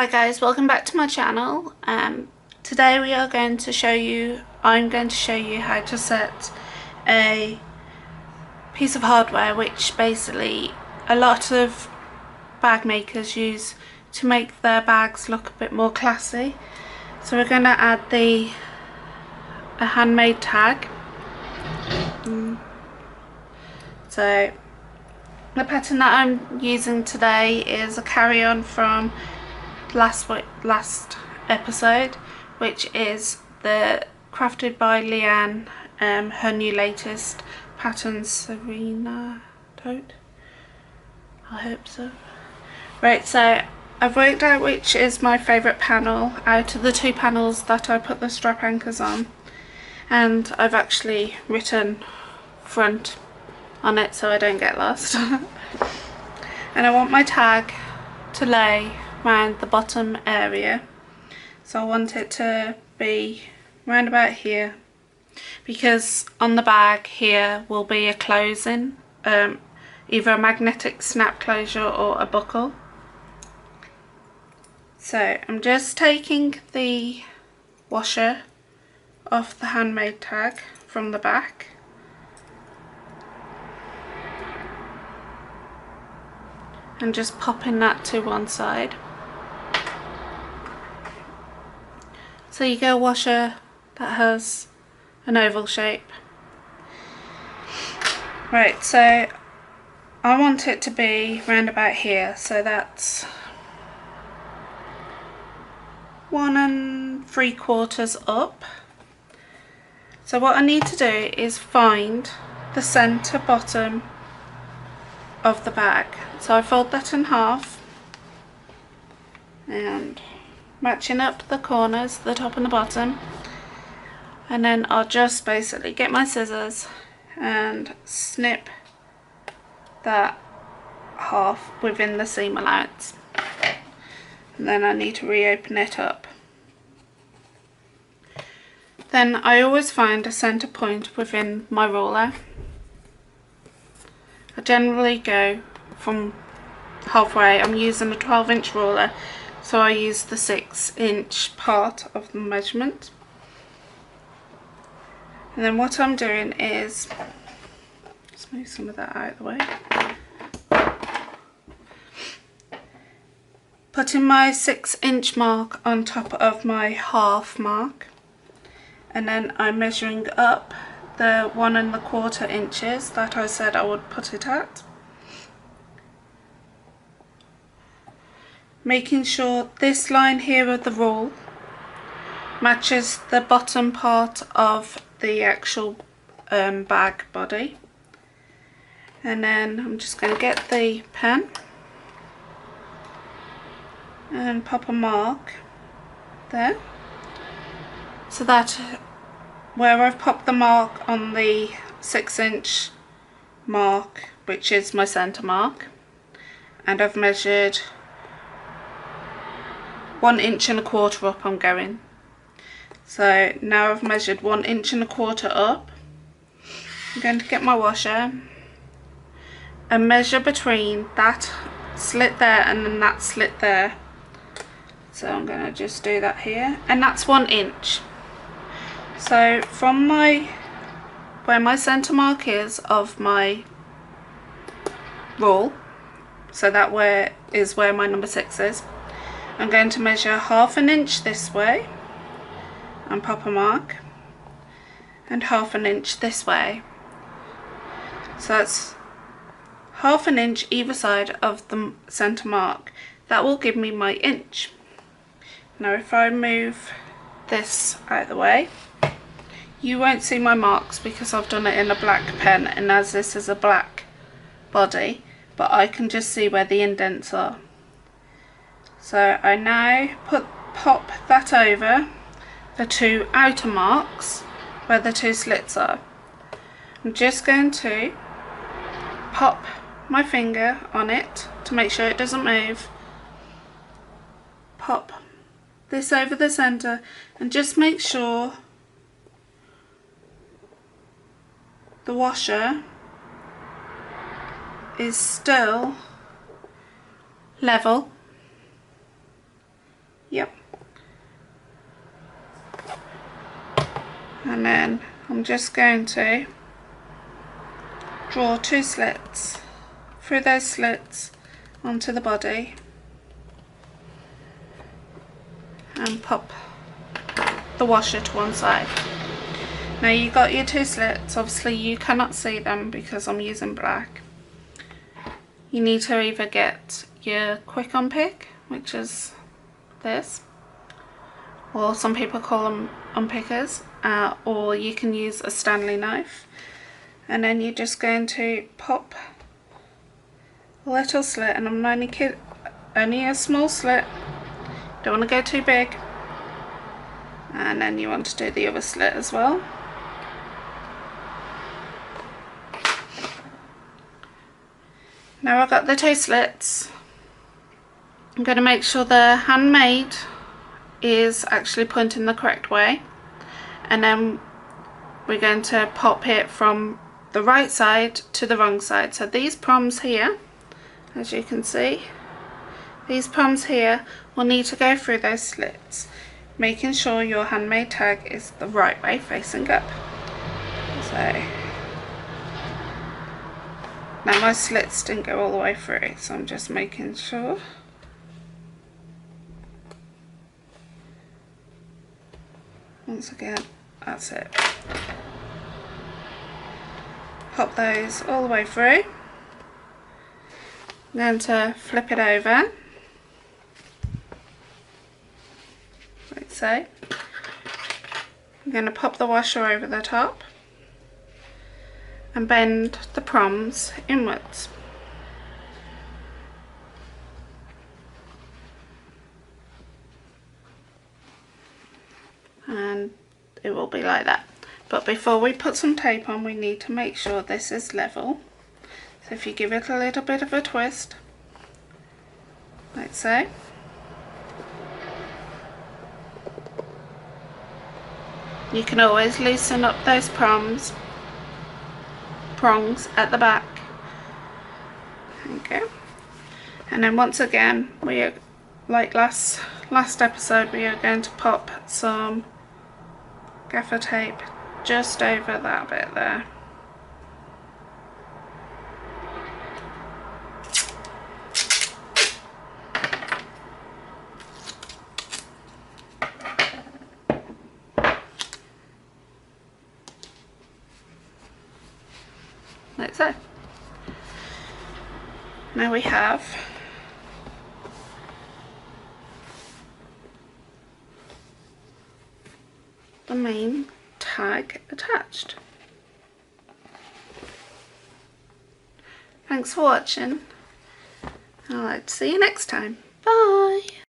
Hi guys, welcome back to my channel. Today I'm going to show you how to set a piece of hardware which basically a lot of bag makers use to make their bags look a bit more classy. So we're going to add a handmade tag. So the pattern that I'm using today is a carry-on from last episode, which is the crafted by Leanne, her new latest pattern, Serena Tote. I hope so. Right, so I've worked out which is my favourite panel out of the two panels that I put the strap anchors on, and I've actually written front on it so I don't get lost. And I want my tag to lay around the bottom area, so I want it to be round about here, because on the bag here will be a closing, either a magnetic snap closure or a buckle. So I'm just taking the washer off the handmade tag from the back, and just popping that to one side. So you get a washer that has an oval shape. Right, so I want it to be round about here, so that's 1 3/4 up. So what I need to do is find the centre bottom of the bag. So I fold that in half and matching up the corners, the top and the bottom, and then I'll just basically get my scissors and snip that half within the seam allowance, and then I need to reopen it up. Then I always find a centre point within my ruler. I generally go from halfway. I'm using a 12-inch ruler, so I use the 6-inch part of the measurement. And then what I'm doing is, let's move some of that out of the way, putting my 6-inch mark on top of my half mark, and then I'm measuring up the 1 1/4 inches that I said I would put it at, making sure this line here of the rule matches the bottom part of the actual bag body. And then I'm just going to get the pen and pop a mark there, so that where I've popped the mark on the 6-inch mark, which is my centre mark, and I've measured 1 1/4 up, I'm going. So now I've measured 1 1/4 up, I'm going to get my washer and measure between that slit there and then that slit there. So I'm going to just do that here, and that's 1 inch. So from where my centre mark is of my rule, so that is where my number 6 is, I'm going to measure 1/2 inch this way and pop a mark, and 1/2 inch this way. So that's 1/2 inch either side of the centre mark. That will give me my inch. Now if I move this out of the way, you won't see my marks because I've done it in a black pen, and as this is a black body, but I can just see where the indents are. So I now pop that over the 2 outer marks where the 2 slits are. I'm just going to pop my finger on it to make sure it doesn't move, pop this over the centre, and just make sure the washer is still level And then I'm just going to draw 2 slits through those slits onto the body and pop the washer to one side. Now you got your 2 slits, obviously you cannot see them because I'm using black. You need to either get your quick unpick, which is this, or some people call them unpickers, or you can use a Stanley knife, and then you're just going to pop a little slit, and I'm only a small slit, don't want to go too big, and then you want to do the other slit as well. Now I've got the 2 slits, I'm going to make sure the Handmade is actually pointing the correct way, and then we're going to pop it from the right side to the wrong side. So these proms here, as you can see, these proms here will need to go through those slits, making sure your Handmade tag is the right way facing up. So now my slits didn't go all the way through, so I'm just making sure. Once again, that's it. Pop those all the way through. I'm going to flip it over, like so. I'm going to pop the washer over the top and bend the proms inwards. And it will be like that. But before we put some tape on, we need to make sure this is level. So if you give it a little bit of a twist, like so, you can always loosen up those prongs at the back. Okay. And then once again, we are, like last episode, we are going to pop some gaffer tape just over that bit there. Like so. Now we have the main tag attached. Thanks for watching. I'd like to see you next time. Bye!